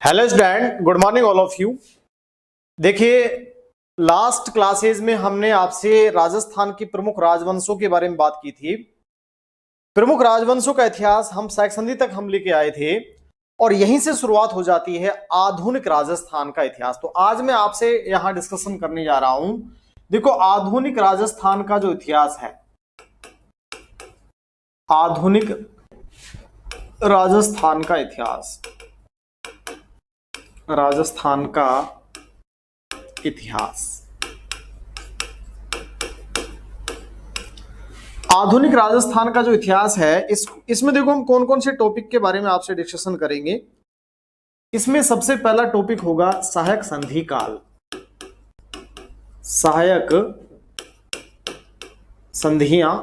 Hello student, good morning all of you. देखिए, last classes में हमने आपसे राजस्थान की प्रमुख राजवंशों के बारे में बात की थी। प्रमुख राजवंशों का इतिहास हम शायक संधि तक हम लेके आए थे और यहीं से शुरुआत हो जाती है आधुनिक राजस्थान का इतिहास। तो आज मैं आपसे यहां डिस्कशन करने जा रहा हूं। देखो, आधुनिक राजस्थान का जो इतिहास है, आधुनिक राजस्थान का इतिहास, राजस्थान का इतिहास, आधुनिक राजस्थान का जो इतिहास है, इसमें देखो हम कौन कौन से टॉपिक के बारे में आपसे डिस्कशन करेंगे। इसमें सबसे पहला टॉपिक होगा सहायक संधि काल, सहायक संधियां।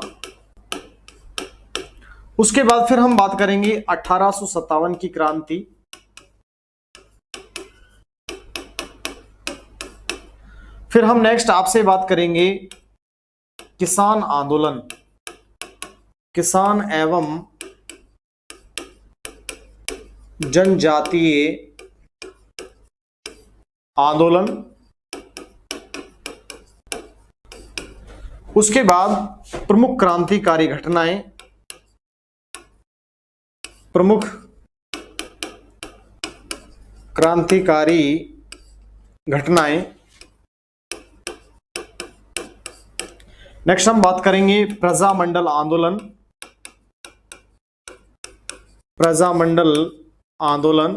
उसके बाद फिर हम बात करेंगे 1857 की क्रांति, फिर हम नेक्स्ट आपसे बात करेंगे किसान आंदोलन, किसान एवं जनजातीय आंदोलन। उसके बाद प्रमुख क्रांतिकारी घटनाएं, प्रमुख क्रांतिकारी घटनाएं। नेक्स्ट हम बात करेंगे प्रजामंडल आंदोलन, प्रजामंडल आंदोलन।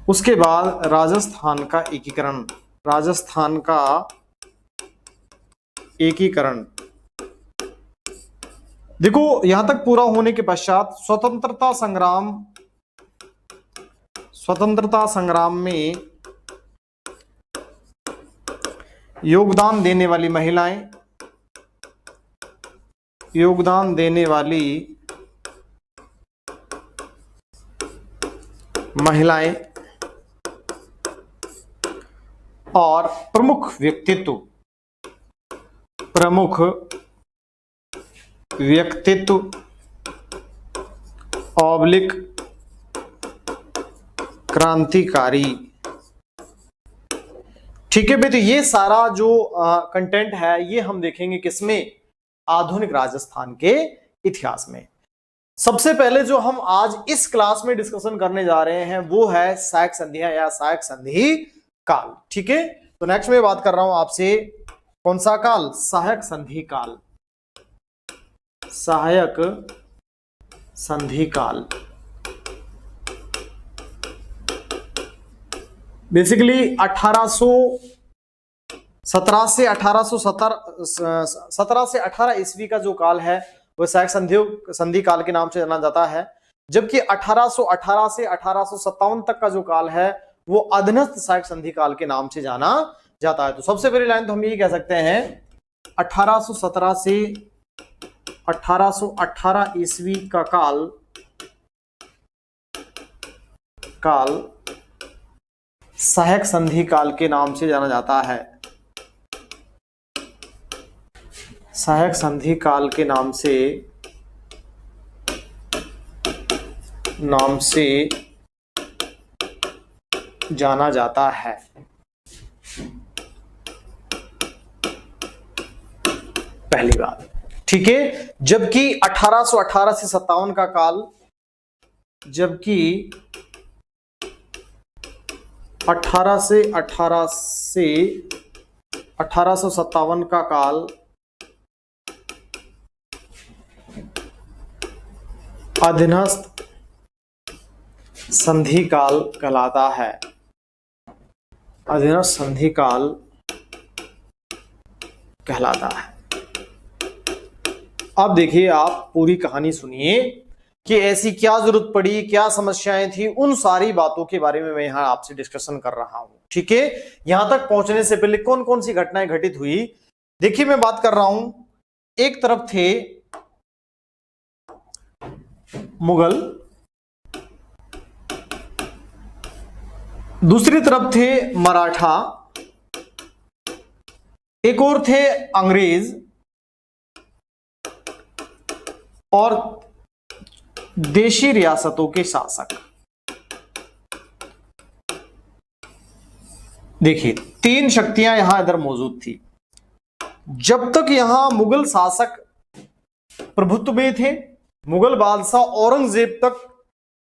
उसके बाद राजस्थान का एकीकरण, राजस्थान का एकीकरण। देखो, यहां तक पूरा होने के पश्चात स्वतंत्रता संग्राम, स्वतंत्रता संग्राम में योगदान देने वाली महिलाएं, योगदान देने वाली महिलाएं और प्रमुख व्यक्तित्व, प्रमुख व्यक्तित्व ऑब्लिक क्रांतिकारी। ठीक है बेटे, ये सारा जो कंटेंट है ये हम देखेंगे किसमें, आधुनिक राजस्थान के इतिहास में। सबसे पहले जो हम आज इस क्लास में डिस्कशन करने जा रहे हैं वो है सहायक संधियां या सहायक संधि काल। ठीक है, तो नेक्स्ट में बात कर रहा हूं आपसे कौन सा काल, सहायक संधि काल, सहायक संधि काल। बेसिकली 1817 से 17 से 18 ईस्वी का जो काल है वह सहायक संधि काल के नाम से जाना जाता है, जबकि 1818 से 1857 तक का जो काल है वो अधीनस्थ सहायक संधि काल के नाम से जाना जाता है। तो सबसे पहली लाइन तो हम ये कह सकते हैं 1817 से 1818 ईस्वी का काल सहायक संधि काल के नाम से जाना जाता है, सहायक संधि काल के नाम से जाना जाता है। पहली बात, ठीक है। जबकि 1818 से 57 का काल, जबकि 1857 का काल अधीनस्थ संधि काल कहलाता है, अधीनस्थ संधि काल कहलाता है। अब देखिए, आप पूरी कहानी सुनिए कि ऐसी क्या जरूरत पड़ी, क्या समस्याएं थी, उन सारी बातों के बारे में मैं यहां आपसे डिस्कशन कर रहा हूं। ठीक है, यहां तक पहुंचने से पहले कौन कौन सी घटनाएं घटित हुई, देखिए मैं बात कर रहा हूं। एक तरफ थे मुगल, दूसरी तरफ थे मराठा, एक और थे अंग्रेज, और देशी रियासतों के शासक। देखिए, तीन शक्तियां यहां इधर मौजूद थी। जब तक यहां मुगल शासक प्रभुत्व में थे, मुगल बादशाह औरंगजेब तक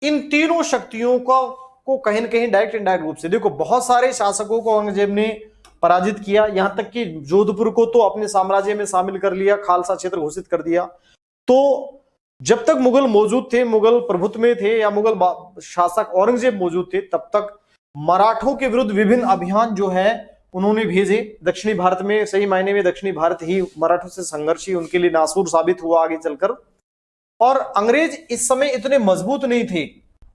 इन तीनों शक्तियों को कहीं ना कहीं डायरेक्ट इनडायरेक्ट रूप से, देखो बहुत सारे शासकों को औरंगजेब ने पराजित किया, यहां तक कि जोधपुर को तो अपने साम्राज्य में शामिल कर लिया, खालसा क्षेत्र घोषित कर दिया। तो जब तक मुगल मौजूद थे, मुगल प्रभुत्व में थे या मुगल शासक औरंगजेब मौजूद थे, तब तक मराठों के विरुद्ध विभिन्न अभियान जो है उन्होंने भेजे। दक्षिणी भारत में, सही मायने में दक्षिणी भारत ही मराठों से संघर्ष ही उनके लिए नासूर साबित हुआ आगे चलकर। और अंग्रेज इस समय इतने मजबूत नहीं थे,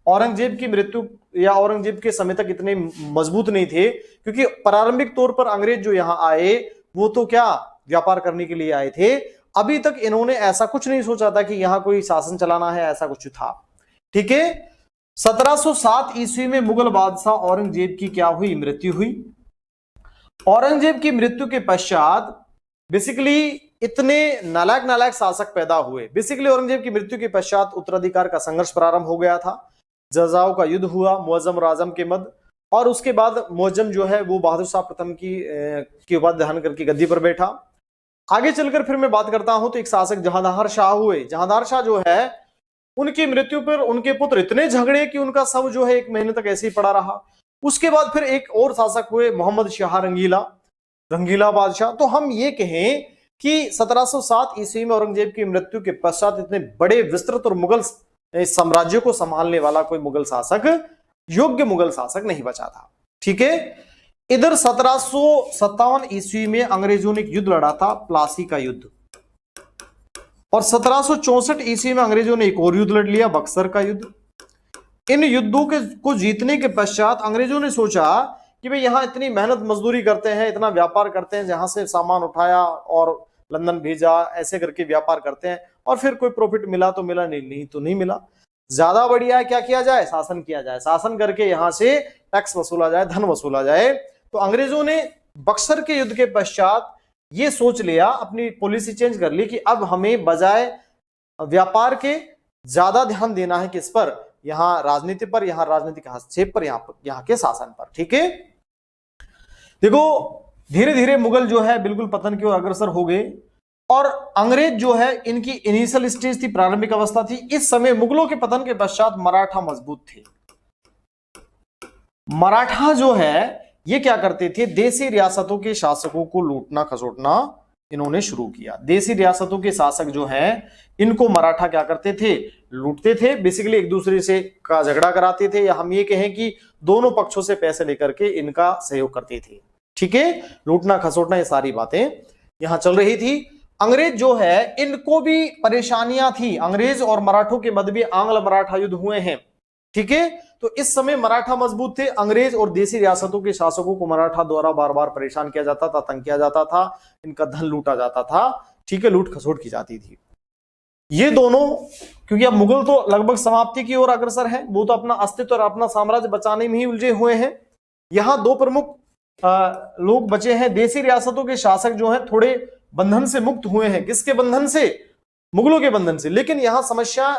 औरंगजेब की मृत्यु या औरंगजेब के समय तक इतने मजबूत नहीं थे, क्योंकि प्रारंभिक तौर पर अंग्रेज जो यहां आए वो तो क्या व्यापार करने के लिए आए थे। अभी तक इन्होंने ऐसा कुछ नहीं सोचा था कि यहां कोई शासन चलाना है, ऐसा कुछ था। ठीक है, 1707 ईस्वी में मुगल बादशाह औरंगजेब की क्या हुई, मृत्यु हुई। औरंगजेब की मृत्यु के पश्चात बेसिकली इतने नालायक शासक पैदा हुए। बेसिकली औरंगजेब की मृत्यु के पश्चात उत्तराधिकार का संघर्ष प्रारंभ हो गया था, जजाओं का युद्ध हुआ मुअज्जम और आजम के मध्य, और उसके बाद मुअज्जम जो है वो बहादुर शाह प्रथम की उपाधि धारण करके गद्दी पर बैठा। आगे चलकर फिर मैं बात करता हूं तो एक शासक जहांदार शाह हुए। जहांदार शाह जो है, उनकी मृत्यु पर उनके पुत्र इतने झगड़े कि उनका शव जो है 1 महीने तक ऐसे ही पड़ा रहा। उसके बाद फिर एक और शासक हुए मोहम्मद शाह रंगीला बादशाह। तो हम ये कहें कि 1707 ईस्वी में औरंगजेब की मृत्यु के पश्चात इतने बड़े विस्तृत और मुगल साम्राज्य को संभालने वाला कोई मुगल शासक, योग्य मुगल शासक नहीं बचा था। ठीक है, इधर 1757 ईस्वी में अंग्रेजों ने एक युद्ध लड़ा था, प्लासी का युद्ध, और 1764 ईस्वी में अंग्रेजों ने एक और युद्ध लड़ लिया, बक्सर का युद्ध। इन युद्धों को जीतने के पश्चात अंग्रेजों ने सोचा कि भाई यहां इतनी मेहनत मजदूरी करते हैं, इतना व्यापार करते हैं, जहां से सामान उठाया और लंदन भेजा, ऐसे करके व्यापार करते हैं, और फिर कोई प्रॉफिट मिला तो मिला, नहीं तो नहीं मिला। ज्यादा बढ़िया है क्या किया जाए, शासन किया जाए, शासन करके यहां से टैक्स वसूला जाए, धन वसूला जाए। तो अंग्रेजों ने बक्सर के युद्ध के पश्चात ये सोच लिया, अपनी पॉलिसी चेंज कर ली कि अब हमें बजाय व्यापार के ज्यादा ध्यान देना है किस पर, यहां राजनीति पर, यहां राजनीतिक हस्तक्षेप पर, यहां के शासन पर। ठीक है, देखो धीरे धीरे मुगल जो है बिल्कुल पतन की ओर अग्रसर हो गए, और अंग्रेज जो है इनकी इनिशियल स्टेज थी, प्रारंभिक अवस्था थी। इस समय मुगलों के पतन के पश्चात मराठा मजबूत थे। मराठा जो है ये क्या करते थे, देसी रियासतों के शासकों को लूटना खसोटना इन्होंने शुरू किया। देसी रियासतों के शासक जो हैं इनको मराठा क्या करते थे, लूटते थे। बेसिकली एक दूसरे से का झगड़ा कराते थे, या हम ये कहें कि दोनों पक्षों से पैसे लेकर के इनका सहयोग करते थे। ठीक है, लूटना खसोटना ये सारी बातें यहां चल रही थी। अंग्रेज जो है इनको भी परेशानियां थी, अंग्रेज और मराठों के मध्य भी आंग्ल मराठा युद्ध हुए हैं। ठीक है, तो इस समय मराठा मजबूत थे। अंग्रेज और देसी रियासतों के शासकों को मराठा द्वारा बार बार परेशान किया जाता था, तंग किया जाता था, इनका धन लूटा जाता था। ठीक है, लूट खसोट की जाती थी। ये दोनों, क्योंकि अब मुगल तो लगभग समाप्ति की ओर अग्रसर है, वो तो अपना अस्तित्व और अपना साम्राज्य बचाने में ही उलझे हुए हैं। यहां दो प्रमुख लोग बचे हैं। देसी रियासतों के शासक जो हैं थोड़े बंधन से मुक्त हुए हैं। किसके बंधन से, मुगलों के बंधन से। लेकिन यहां समस्या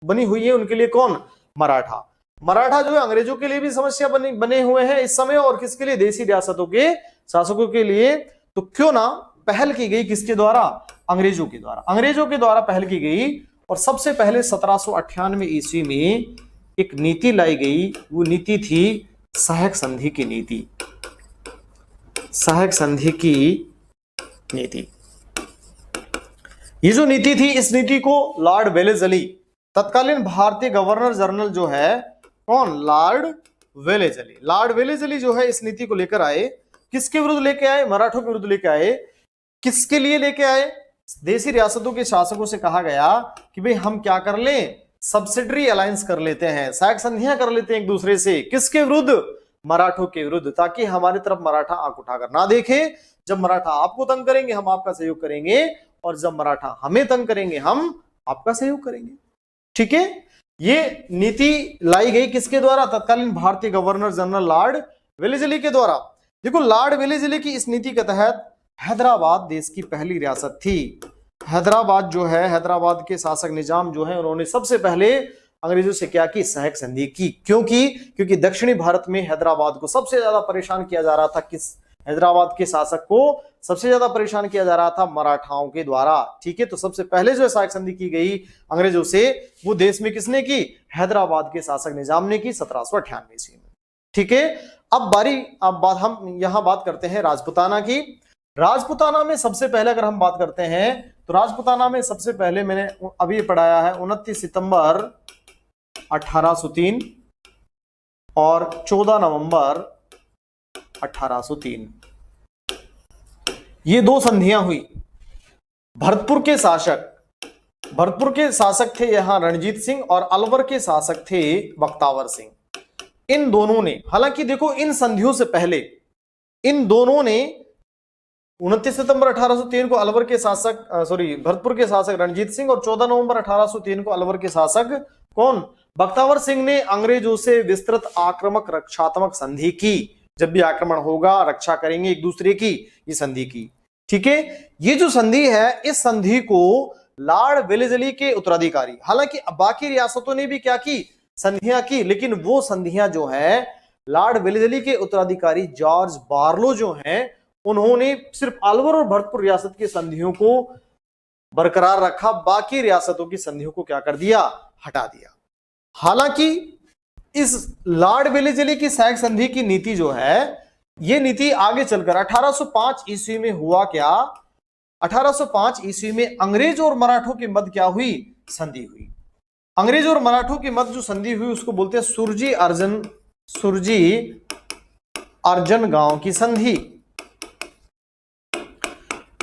बनी हुई है उनके लिए, कौन, मराठा। मराठा जो है अंग्रेजों के लिए भी समस्या बने हुए हैं इस समय, और किसके लिए, देसी रियासतों के शासकों के लिए। तो क्यों ना पहल की गई, किसके द्वारा, अंग्रेजों के द्वारा। अंग्रेजों के द्वारा पहल की गई, और सबसे पहले 1798 ईस्वी में एक नीति लाई गई। वो नीति थी सहायक संधि की नीति। सहायक संधि की नीति, ये जो नीति थी, इस नीति को लॉर्ड वेलेस्ली, तत्कालीन भारतीय गवर्नर जनरल जो है, कौन, लॉर्ड वेलेस्ली जो है इस नीति को लेकर आए। किसके विरुद्ध लेके आए, मराठों के विरुद्ध लेके आए। किसके लिए लेके आए, देसी रियासतों के शासकों से कहा गया कि भाई हम क्या कर लें, सब्सिडरी अलायंस कर लेते हैं, सहायक संधियां कर लेते हैं एक दूसरे से। किसके विरुद्ध, मराठों के विरुद्ध, ताकि हमारी तरफ मराठा आंख उठाकर ना देखे। जब मराठा आपको तंग करेंगे हम आपका सहयोग करेंगे, और जब मराठा हमें तंग करेंगे हम आपका सहयोग करेंगे। ठीक है, ये नीति लाई गई किसके द्वारा, तत्कालीन भारतीय गवर्नर जनरल लॉर्ड वेलेस्ली के द्वारा। देखो, लॉर्ड वेलेस्ली की इस नीति के तहत हैदराबाद देश की पहली रियासत थी। हैदराबाद जो है, हैदराबाद के शासक निजाम जो है, उन्होंने सबसे पहले अंग्रेजों से क्या की, सहक संधि की। क्योंकि दक्षिणी भारत में हैदराबाद को सबसे ज्यादा परेशान किया जा रहा था। किस हैदराबाद के शासक को सबसे ज्यादा परेशान किया जा रहा था, मराठाओं के द्वारा। ठीक है, तो सबसे पहले जो सहक संधि की गई अंग्रेजों से, वो देश में किसने की, हैदराबाद के शासक निजाम ने की 1798 ईस्वी में। ठीक है, अब हम यहां बात करते हैं राजपुताना की। राजपुताना में सबसे पहले अगर हम बात करते हैं तो राजपुताना में सबसे पहले मैंने अभी पढ़ाया है 29 सितंबर 1803 और 14 नवंबर 1803, ये दो संधियां हुई। भरतपुर के शासक थे यहां रणजीत सिंह और अलवर के शासक थे बख्तावर सिंह। इन दोनों ने, हालांकि देखो इन संधियों से पहले इन दोनों ने 29 सितंबर 1803 को अलवर के शासक भरतपुर के शासक रणजीत सिंह और 14 नवंबर 1803 को अलवर के शासक कौन, बख्तावर सिंह ने अंग्रेजों से विस्तृत आक्रामक रक्षात्मक संधि की। जब भी आक्रमण होगा, रक्षा करेंगे एक दूसरे की, ये संधि की। ठीक है, ये जो संधि है, इस संधि को लॉर्ड वेलेस्ली के उत्तराधिकारी, हालांकि बाकी रियासतों ने भी क्या की, संधियां की, लेकिन वो संधियां जो है लॉर्ड वेलेस्ली के उत्तराधिकारी जॉर्ज बार्लो जो हैं, उन्होंने सिर्फ अलवर और भरतपुर रियासत की संधियों को बरकरार रखा, बाकी रियासतों की संधियों को क्या कर दिया, हटा दिया। हालांकि इस लॉर्ड वेलेस्ली की सहक संधि की नीति जो है, ये नीति आगे चलकर 1805 ईस्वी में हुआ क्या, 1805 ईस्वी में अंग्रेज और मराठों के मध्य क्या हुई, संधि हुई। अंग्रेज और मराठों के मध्य जो संधि हुई उसको बोलते हैं सुरजी अर्जन गांव की संधि।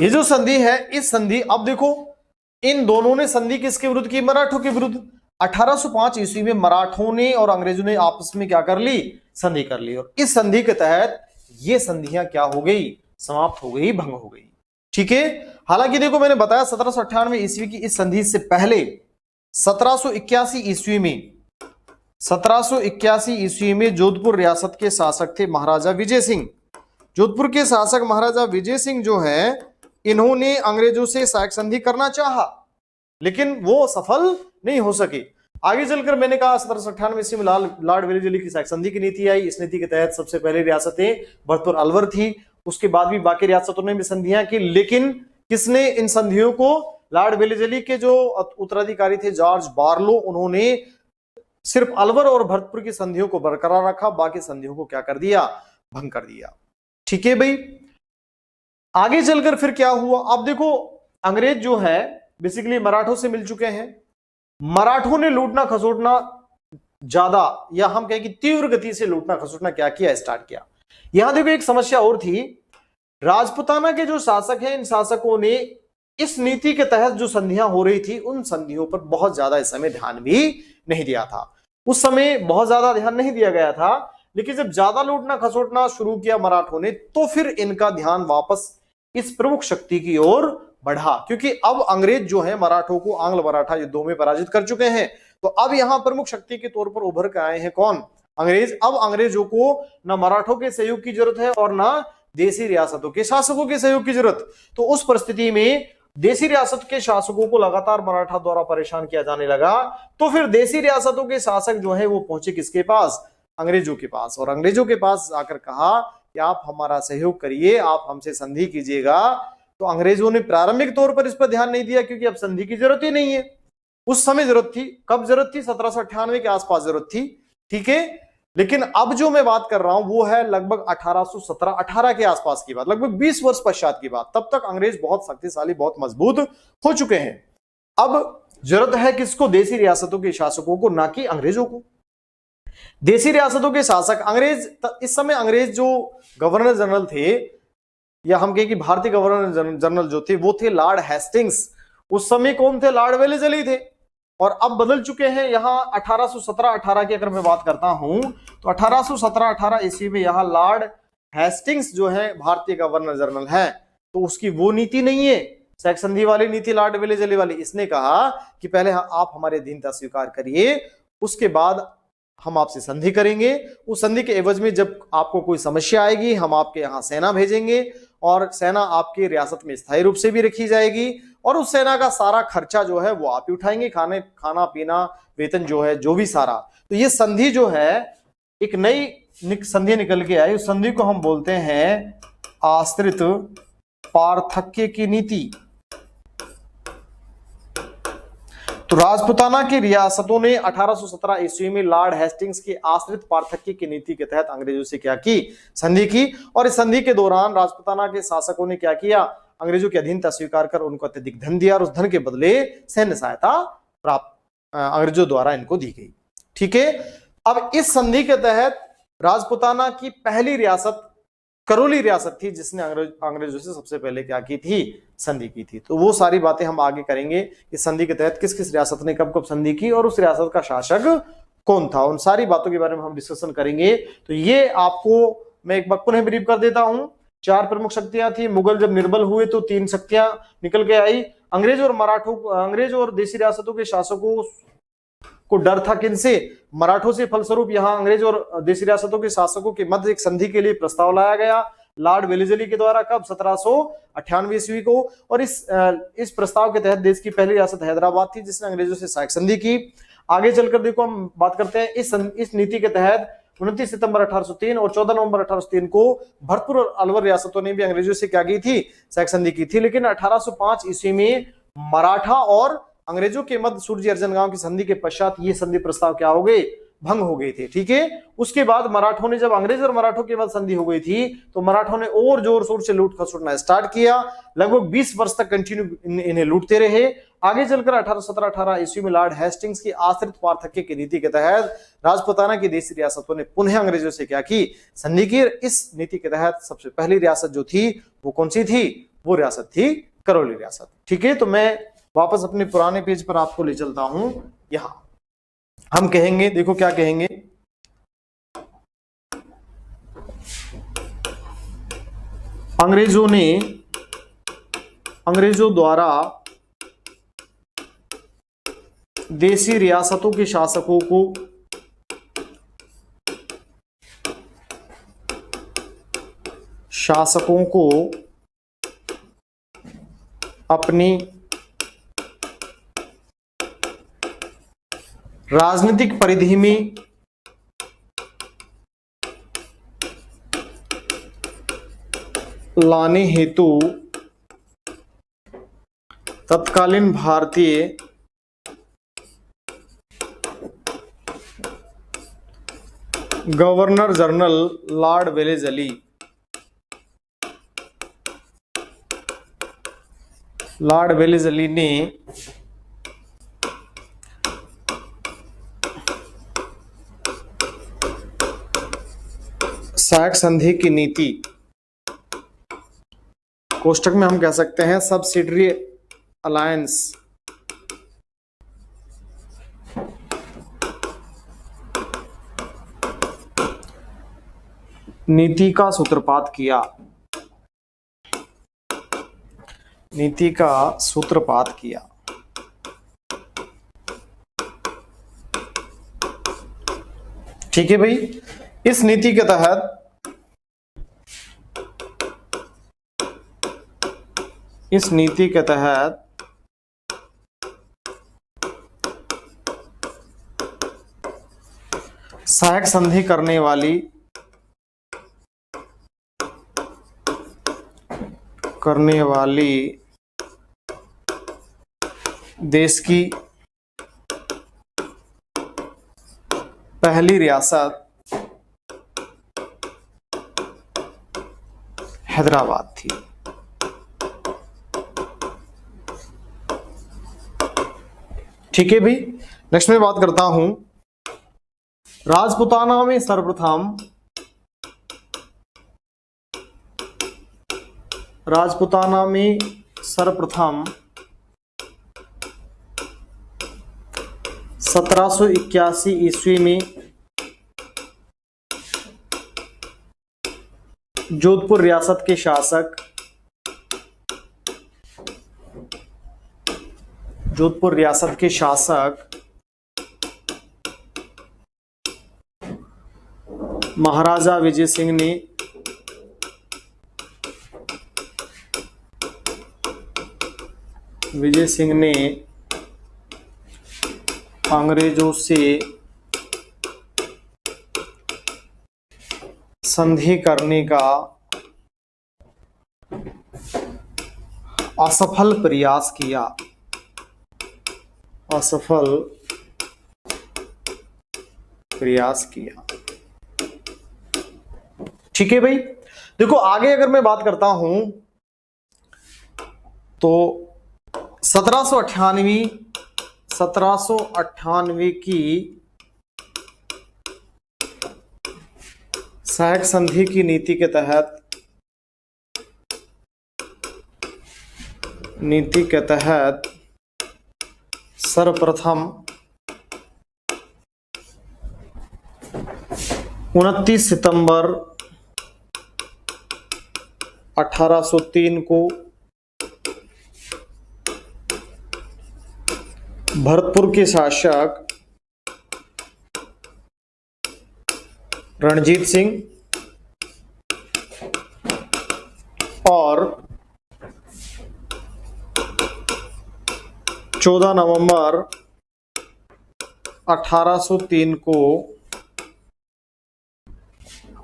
ये जो संधि है, इस संधि, अब देखो इन दोनों ने संधि किसके विरुद्ध की, मराठों के विरुद्ध। 1805 ईस्वी में मराठों ने और अंग्रेजों ने आपस में क्या कर ली, संधि कर ली, और इस संधि के तहत ये संधियां क्या हो गई, समाप्त हो गई, भंग हो गई। ठीक है, हालांकि देखो मैंने बताया 1798 ईस्वी की इस संधि से पहले 1781 ईस्वी में जोधपुर रियासत के शासक थे महाराजा विजय सिंह। जोधपुर के शासक महाराजा विजय सिंह जो है, इन्होंने अंग्रेजों से सहक संधि करना चाहा, लेकिन वो सफल नहीं हो सके। आगे चलकर मैंने कहा 1798 ईस्वी में लॉर्ड वेलेस्ली की सहक संधि की नीति आई। इस नीति के तहत सबसे पहले रियासतें भरतपुर अलवर थी, उसके बाद भी बाकी रियासतों ने भी संधियां की, लेकिन किसने इन संधियों को, लॉर्ड वेलेस्ली के जो उत्तराधिकारी थे जॉर्ज बार्लो, उन्होंने सिर्फ अलवर और भरतपुर की संधियों को बरकरार रखा, बाकी संधियों को क्या कर दिया, भंग कर दिया। ठीक है भाई, आगे चलकर फिर क्या हुआ, अब देखो अंग्रेज जो है बेसिकली मराठों से मिल चुके हैं। मराठों ने लूटना खसोटना ज्यादा, या हम कहें कि तीव्र गति से लूटना खसोटना क्या किया, स्टार्ट किया। यहां देखो एक समस्या और थी, राजपुताना के जो शासक हैं, इन शासकों ने इस नीति के तहत जो संधियां हो रही थी, उन संधियों पर बहुत ज्यादा इस समय ध्यान भी नहीं दिया था। उस समय बहुत ज्यादा ध्यान नहीं दिया गया था, लेकिन जब ज्यादा लूटना खसोटना शुरू किया मराठों ने, तो फिर इनका ध्यान वापस इस प्रमुख शक्ति की ओर बढ़ा, क्योंकि अब अंग्रेज जो है मराठों को आंग्ल मराठा युद्धों में पराजित कर चुके हैं। तो अब यहां प्रमुख शक्ति के तौर पर उभर कर आए हैं कौन, अंग्रेज। अब अंग्रेजों को न मराठों के सहयोग की जरूरत है और न देसी रियासतों के शासकों के सहयोग की जरूरत। तो उस परिस्थिति में देसी रियासत के शासकों को लगातार मराठा द्वारा परेशान किया जाने लगा, तो फिर देसी रियासतों के शासक जो है वो पहुंचे किसके पास, अंग्रेजों के पास, और अंग्रेजों के पास जाकर कहा कि आप हमारा सहयोग करिए, आप हमसे संधि कीजिएगा। तो अंग्रेजों ने प्रारंभिक तौर पर इस पर ध्यान नहीं दिया, क्योंकि अब संधि की जरूरत ही नहीं है। उस समय जरूरत थी, कब जरूरत थी, 1798 के आसपास जरूरत थी। ठीक है, लेकिन अब जो मैं बात कर रहा हूं वो है लगभग 1817-18 के आसपास की बात, लगभग 20 वर्ष पश्चात की बात। तब तक अंग्रेज बहुत शक्तिशाली, बहुत मजबूत हो चुके हैं। अब जरूरत है किसको, देसी रियासतों के शासकों को, ना कि अंग्रेजों को। देसी रियासतों के शासक अंग्रेज, इस समय अंग्रेज जो गवर्नर जनरल थे, या हम कहें कि भारतीय गवर्नर जनरल जो थे, वो थे लॉर्ड हेस्टिंग्स। उस समय कौन थे, लॉर्ड वेलेस्ली थे। और अब बदल चुके हैं। यहां 1817-18 की अगर मैं बात करता हूं तो 1817-18 ईस्वी में यहां लॉर्ड हेस्टिंग्स जो है भारतीय गवर्नर जनरल है। तो उसकी वो नीति नहीं है सहक संधि वाली नीति, लॉर्ड वेलेस्ली वाली। इसने कहा कि पहले आप हमारे अधीनता स्वीकार करिए, उसके बाद हम आपसे संधि करेंगे। उस संधि के एवज में जब आपको कोई समस्या आएगी, हम आपके यहाँ सेना भेजेंगे और सेना आपकी रियासत में स्थायी रूप से भी रखी जाएगी, और उस सेना का सारा खर्चा जो है वो आप ही उठाएंगे, खाना पीना, वेतन जो है, जो भी सारा। तो ये संधि जो है, एक नई संधि निकल के आई, उस संधि को हम बोलते हैं आश्रित पार्थक्य की नीति। तो राजपुताना की रियासतों ने 1817 ईस्वी में लॉर्ड हेस्टिंग्स की आश्रित पार्थक्य की नीति के तहत अंग्रेजों से क्या की, संधि की। और इस संधि के दौरान राजपुताना के शासकों ने क्या किया, अंग्रेजों की अधीनता स्वीकार कर उनको अत्यधिक धन दिया और उस धन के बदले सैन्य सहायता प्राप्त अंग्रेजों द्वारा इनको दी गई। ठीक है। अब इस संधि के तहत राजपुताना की पहली रियासत करौली रियासत थी, जिसने अंग्रेजों से सबसे पहले क्या की थी, संधि की थी। तो वो सारी बातें हम आगे करेंगे कि संधि के तहत किस किस रियासत ने कब कब संधि की और उस रियासत का शासक कौन था, उन सारी बातों के बारे में हम डिस्कशन करेंगे। तो ये आपको मैं एक बार पुनः ब्रीफ कर देता हूं। 4 प्रमुख शक्तियां थी। मुगल जब निर्बल हुए तो 3 शक्तियां निकल के आई। अंग्रेज और देशी रियासतों के शासकों को डर था किनसे, मराठों से। फलस्वरूप यहां अंग्रेज और देशी रियासतों के शासकों के मध्य एक संधि के लिए प्रस्ताव लाया गया लॉर्ड वेलेस्ली के द्वारा। कब, 1798 ईस्वी को। और इस प्रस्ताव के तहत देश की पहली रियासत हैदराबाद थी, जिसने अंग्रेजों से सहायक संधि की। आगे चलकर देखो हम बात करते हैं इस नीति के तहत 29 सितंबर 1803 और 14 नवंबर 1803 को भरतपुर और अलवर रियासतों ने भी अंग्रेजों से क्या की थी, सहायक संधि की थी। लेकिन 1805 ईस्वी में मराठा और अंग्रेजों के मध्य सूरजी अर्जन गांव की संधि के पश्चात ये संधि प्रस्ताव क्या हो गए, भंग हो गए थे। ठीक है। उसके बाद मराठों ने, जब अंग्रेज और मराठों के मध्य संधि हो गई थी, तो मराठों ने और जोर शोर से लूट खसोटना स्टार्ट किया। लगभग 20 वर्ष तक कंटिन्यू इन्हें लूटते रहे। आगे चलकर 1817-18 ईस्वी में लॉर्ड हेस्टिंग्स की आश्रित पार्थक्य की नीति के तहत राजपुताना की देशी रियासतों ने पुनः अंग्रेजों से क्या की, संधि की। इस नीति के तहत सबसे पहली रियासत जो थी वो कौन सी थी, वो रियासत थी करौली रियासत। ठीक है। तो मैं वापस अपने पुराने पेज पर आपको ले चलता हूं। यहां हम कहेंगे, देखो क्या कहेंगे, अंग्रेजों द्वारा देशी रियासतों के शासकों को अपनी राजनीतिक परिधि में लाने हेतु तत्कालीन भारतीय गवर्नर जनरल लॉर्ड वेलेस्ली ने सहायक संधि की नीति, कोष्टक में हम कह सकते हैं सब्सिडरी अलायंस, नीति का सूत्रपात किया। ठीक है भाई। इस नीति के तहत सहायक संधि करने वाली देश की पहली रियासत हैदराबाद थी। ठीक है भाई। नेक्स्ट में बात करता हूं, राजपुताना में सर्वप्रथम 1781 ईस्वी में जोधपुर रियासत के शासक महाराजा विजय सिंह ने विजय सिंह ने अंग्रेजों से संधि करने का असफल प्रयास किया। असफल प्रयास किया। ठीक है भाई, देखो आगे अगर मैं बात करता हूं तो 1798 की सहायक संधि की नीति के तहत सर्वप्रथम 29 सितंबर 1803 को भरतपुर के शासक रणजीत सिंह और 14 नवंबर 1803 को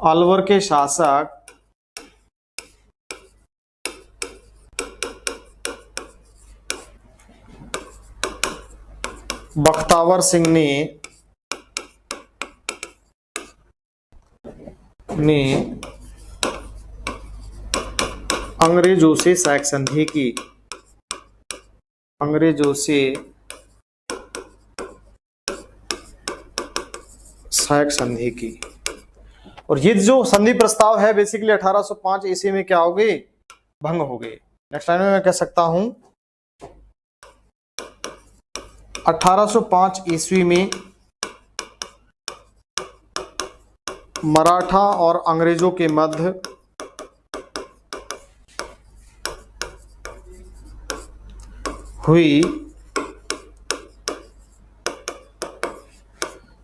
अलवर के शासक बख्तावर सिंह ने अंग्रेजों से सहायक संधि की। अंग्रेजों से सहायक संधि की। और ये जो संधि प्रस्ताव है बेसिकली 1805 ईस्वी में क्या हो गए, भंग हो गए। नेक्स्ट लाइन में मैं कह सकता हूं 1805 ईस्वी में मराठा और अंग्रेजों के मध्य हुई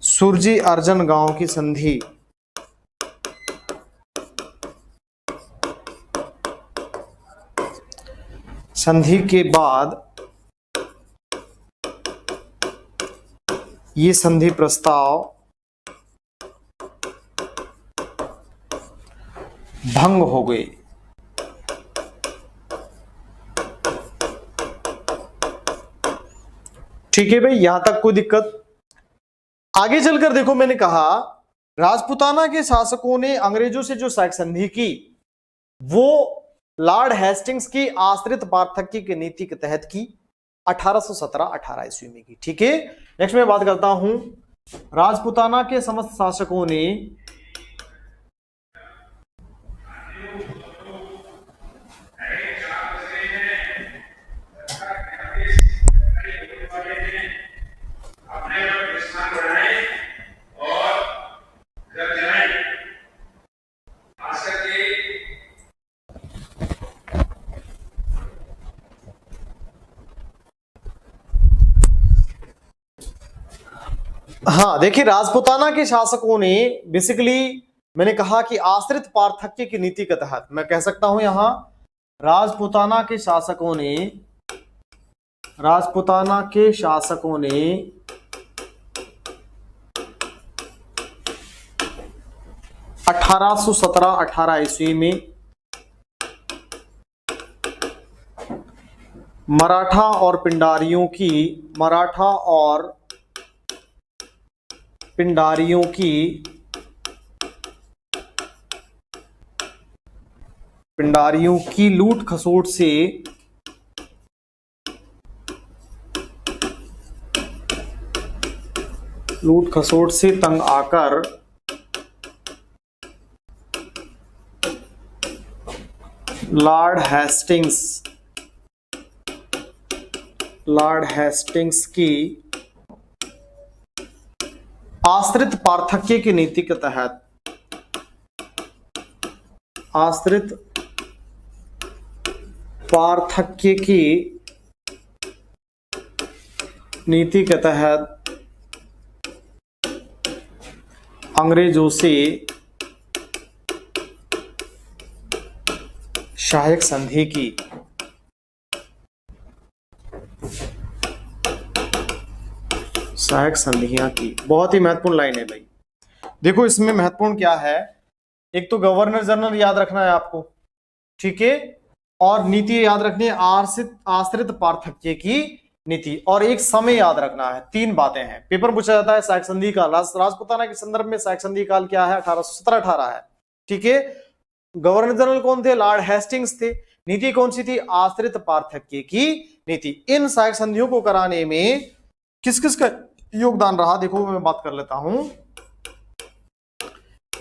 सुरजी अर्जन गांव की संधि के बाद ये संधि प्रस्ताव भंग हो गए। ठीक है भाई, यहां तक कोई दिक्कत? आगे चलकर देखो, मैंने कहा राजपूताना के शासकों ने अंग्रेजों से जो सहायक संधि की वो लॉर्ड हेस्टिंग्स की आश्रित पार्थक्य की नीति के तहत की 1817-18 ईस्वी में की। ठीक है, नेक्स्ट मैं बात करता हूं राजपूताना के समस्त शासकों ने हाँ देखिए, राजपूताना के शासकों ने बेसिकली मैंने कहा कि आश्रित पार्थक्य की नीति के तहत, मैं कह सकता हूं यहां राजपूताना के शासकों ने 1817-18 ईस्वी में मराठा और पिंडारियों की लूट खसोट से तंग आकर लॉर्ड हेस्टिंग्स की आश्रित पार्थक्य की नीति के तहत अंग्रेजों से सहायक संधि की। सहायक संधियां की। बहुत ही महत्वपूर्ण लाइन है भाई। देखो इसमें महत्वपूर्ण क्या है, एक तो गवर्नर जनरल याद रखना है आपको, ठीक है, और नीति याद रखनी है, आश्रित पार्थक्य की नीति, और एक समय याद रखना है। तीन बातें हैं। पेपर पूछा जाता है सहायक संधि काल, राजपुताना के संदर्भ में सहायक संधि काल क्या है, 1817-18 है, ठीक है। गवर्नर जनरल कौन थे, लॉर्ड हेस्टिंग्स थे। नीति कौन सी थी, आश्रित पार्थक्य की नीति। इन सहायक संधियों को कराने में किस किस का योगदान रहा, देखो मैं बात कर लेता हूं।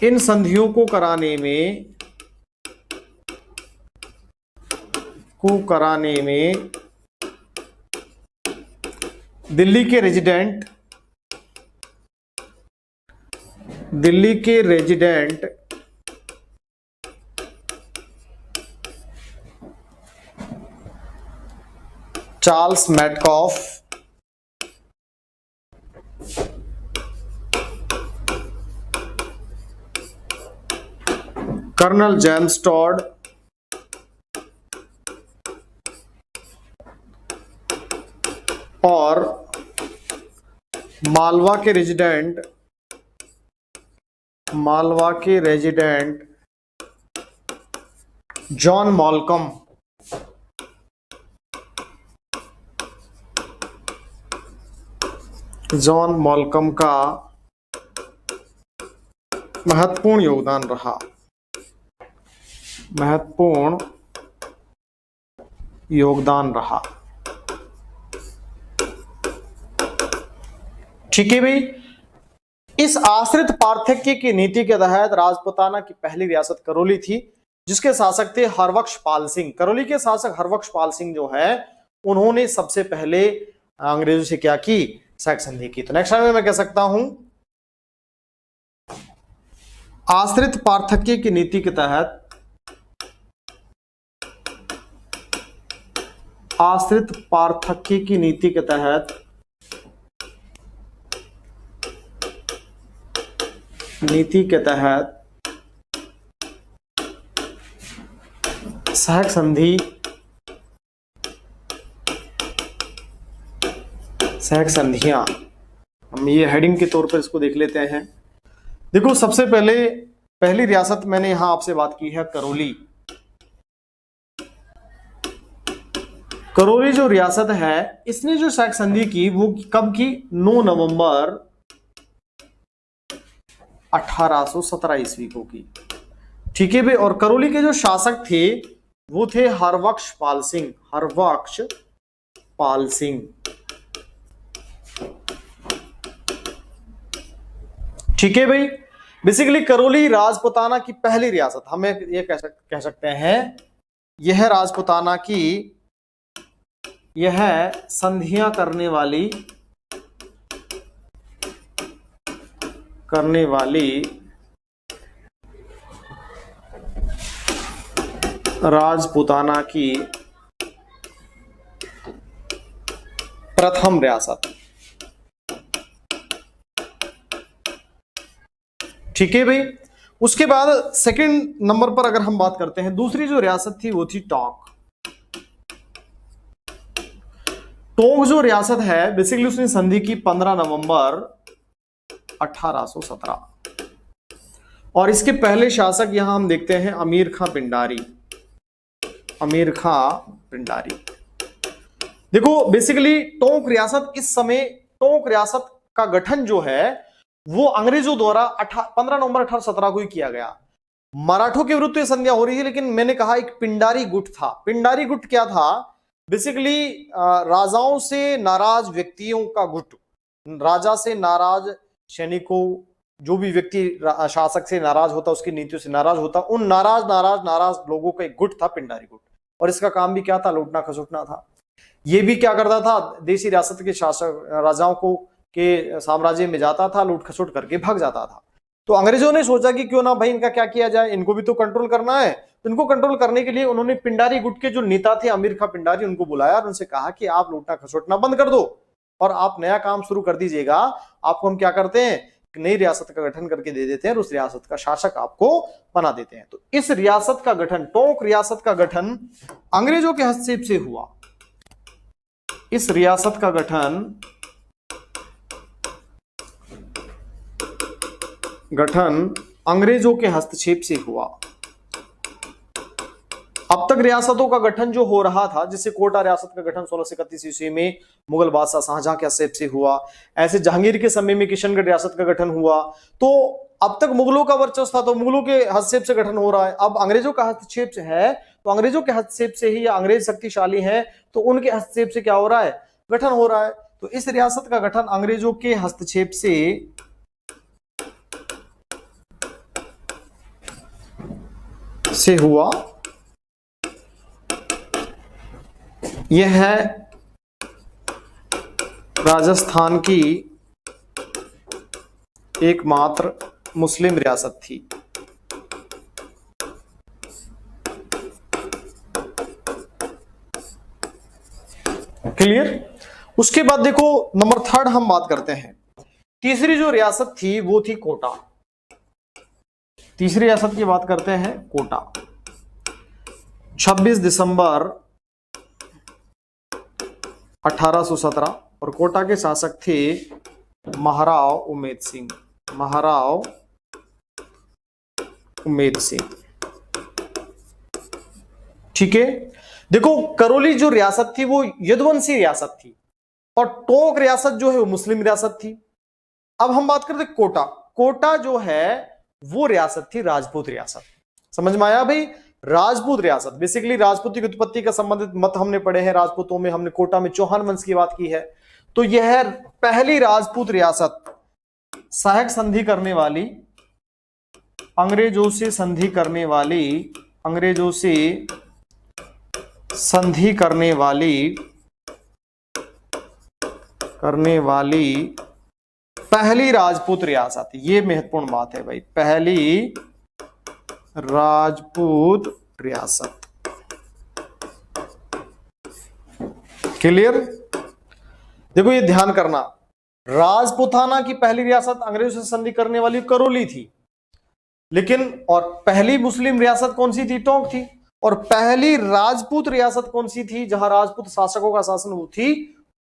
इन संधियों को कराने में दिल्ली के resident Charles Metcalfe, colonel James Tod, और मालवा के रेजिडेंट जॉन मॉलकम का महत्वपूर्ण योगदान रहा। ठीक है भाई। इस आश्रित पार्थक्य की नीति के तहत राजपुताना की पहली रियासत करौली थी, जिसके शासक थे हरबख्श पाल सिंह। करौली के शासक हरबख्श पाल सिंह जो है, उन्होंने सबसे पहले अंग्रेजों से क्या की, सहायक संधि की। तो नेक्स्ट टाइम मैं कह सकता हूं आश्रित पार्थक्य की नीति के तहत सहायक संधियां, हम ये हेडिंग के तौर पर इसको देख लेते हैं। देखो सबसे पहली रियासत मैंने यहां आपसे बात की है करौली। करौली जो रियासत है, इसने जो सहायक संधि की वो कब की, 9 नवंबर 1817 ईस्वी को की। ठीक है भाई। और करौली के जो शासक थे वो थे हरबख्श पाल सिंह। ठीक है भाई। बेसिकली करौली राजपुताना की पहली रियासत, हमें ये कह सकते हैं, यह राजपुताना की यह संधियां करने वाली राजपुताना की प्रथम रियासत। ठीक है भाई। उसके बाद सेकंड नंबर पर अगर हम बात करते हैं, दूसरी जो रियासत थी वो थी टोंक। टोंक जो रियासत है, बेसिकली उसने संधि की 15 नवंबर 1817, और इसके पहले शासक यहां हम देखते हैं अमीर खां पिंडारी। देखो बेसिकली टोंक रियासत, इस समय टोंक रियासत का गठन जो है वो अंग्रेजों द्वारा 15 नवंबर 1817 को ही किया गया। मराठों के विरुद्ध तो ये संधियां हो रही है, लेकिन मैंने कहा एक पिंडारी गुट था। पिंडारी गुट क्या था, बेसिकली राजाओं से नाराज व्यक्तियों का गुट, राजा से नाराज सैनिकों, जो भी व्यक्ति शासक से नाराज होता, उसकी नीतियों से नाराज होता, उन नाराज लोगों का एक गुट था पिंडारी गुट। और इसका काम भी क्या था, लूटना खसोटना था। ये भी क्या करता था, देशी रियासत के शासक राजाओं को के साम्राज्य में जाता था, लूट खसोट करके भाग जाता था। तो अंग्रेजों ने सोचा कि क्यों ना भाई इनका क्या किया जाए, इनको भी तो कंट्रोल करना है। तो इनको कंट्रोल करने के लिए उन्होंने पिंडारी गुट के जो नेता थे अमीर खां पिंडारी, उनको बुलाया और उनसे कहा कि आप लूटना खसोटना बंद कर दो और आप नया काम शुरू कर दीजिएगा। आपको हम क्या करते हैं, नई रियासत का गठन करके दे देते हैं और उस रियासत का शासक आपको बना देते हैं। तो इस रियासत का गठन, टोंक रियासत का गठन अंग्रेजों के हस्तक्षेप से हुआ। इस रियासत का गठन गठन अंग्रेजों के हस्तक्षेप से हुआ। अब तक रियासतों का गठन जो हो रहा था, जैसे कोटा रियासत का गठन 1631 ईस्वी में मुगल बादशाह शाहजहां के हस्तक्षेप से हुआ, ऐसे जहांगीर के समय में किशनगढ़ रियासत का गठन हुआ। तो अब तक मुगलों का वर्चस्व था, तो मुगलों के हस्तक्षेप से गठन हो रहा है। अब अंग्रेजों का हस्तक्षेप है, तो अंग्रेजों के हस्तक्षेप से ही, या अंग्रेज शक्तिशाली हैं तो उनके हस्तक्षेप से क्या हो रहा है, गठन हो रहा है। तो इस रियासत का गठन अंग्रेजों के हस्तक्षेप से हुआ। यह है राजस्थान की एकमात्र मुस्लिम रियासत थी। क्लियर। उसके बाद देखो नंबर 3 हम बात करते हैं। तीसरी जो रियासत थी वो थी कोटा। तीसरी रियासत की बात करते हैं, कोटा। 26 दिसंबर 1817 और कोटा के शासक थे महाराव उमेद सिंह। महाराव उमेद सिंह, ठीक है। देखो करौली जो रियासत थी वो यदुवंशी रियासत थी, और टोंक रियासत जो है वो मुस्लिम रियासत थी। अब हम बात करते कोटा। कोटा जो है वो रियासत थी राजपूत रियासत। समझ में आया भाई, राजपूत रियासत। बेसिकली राजपूती की उत्पत्ति का संबंधित मत हमने पढ़े हैं। राजपूतों में हमने कोटा में चौहान वंश की बात की है। तो यह पहली राजपूत रियासत सहायक संधि करने वाली, अंग्रेजों से संधि करने वाली, अंग्रेजों से संधि करने वाली पहली राजपूत रियासत। ये महत्वपूर्ण बात है भाई, पहली राजपूत रियासत। क्लियर। देखो ये ध्यान करना, राजपूताना की पहली रियासत अंग्रेजों से संधि करने वाली करौली थी, लेकिन और पहली मुस्लिम रियासत कौन सी थी, टोंक थी। और पहली राजपूत रियासत कौन सी थी जहां राजपूत शासकों का शासन, वो थी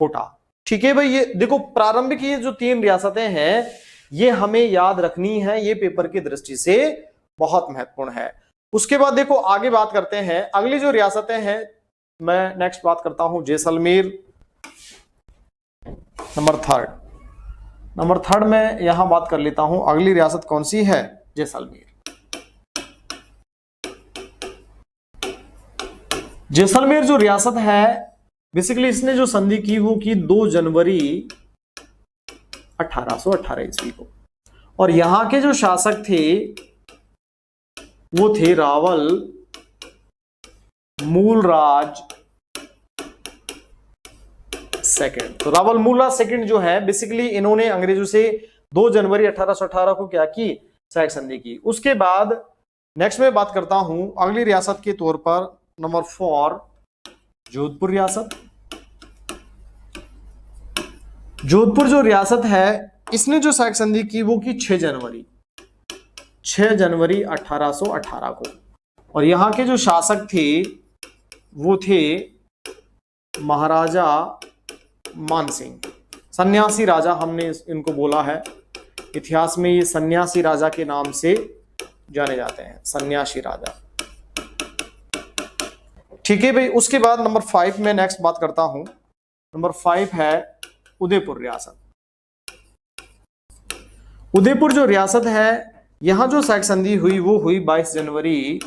कोटा। ठीक है भाई। ये देखो प्रारंभिक ये जो 3 रियासतें हैं ये हमें याद रखनी है, ये पेपर की दृष्टि से बहुत महत्वपूर्ण है। उसके बाद देखो आगे बात करते हैं, अगली जो रियासतें हैं, मैं नेक्स्ट बात करता हूं जैसलमेर। नंबर थर्ड में यहां बात कर लेता हूं, अगली रियासत कौन सी है, जैसलमेर। जैसलमेर जो रियासत है, बेसिकली इसने जो संधि की वो की 2 जनवरी 1818 ईस्वी को। और यहां के जो शासक थे वो थे रावल मूलराज सेकंड। तो रावल मूलराज सेकंड जो है, बेसिकली इन्होंने अंग्रेजों से 2 जनवरी 1818 को क्या की, सहायक संधि की। उसके बाद नेक्स्ट में बात करता हूं अगली रियासत के तौर पर नंबर 4 जोधपुर रियासत। जोधपुर जो रियासत है इसने जो सहायक संधि की वो की 6 जनवरी 1818 को। और यहां के जो शासक थे वो थे महाराजा मानसिंह, सन्यासी राजा हमने इनको बोला है। इतिहास में ये सन्यासी राजा के नाम से जाने जाते हैं, सन्यासी राजा। ठीक है भाई। उसके बाद नंबर 5 में नेक्स्ट बात करता हूं। नंबर 5 है उदयपुर रियासत। उदयपुर जो रियासत है, यहां जो सहायक संधि हुई वो हुई 22 जनवरी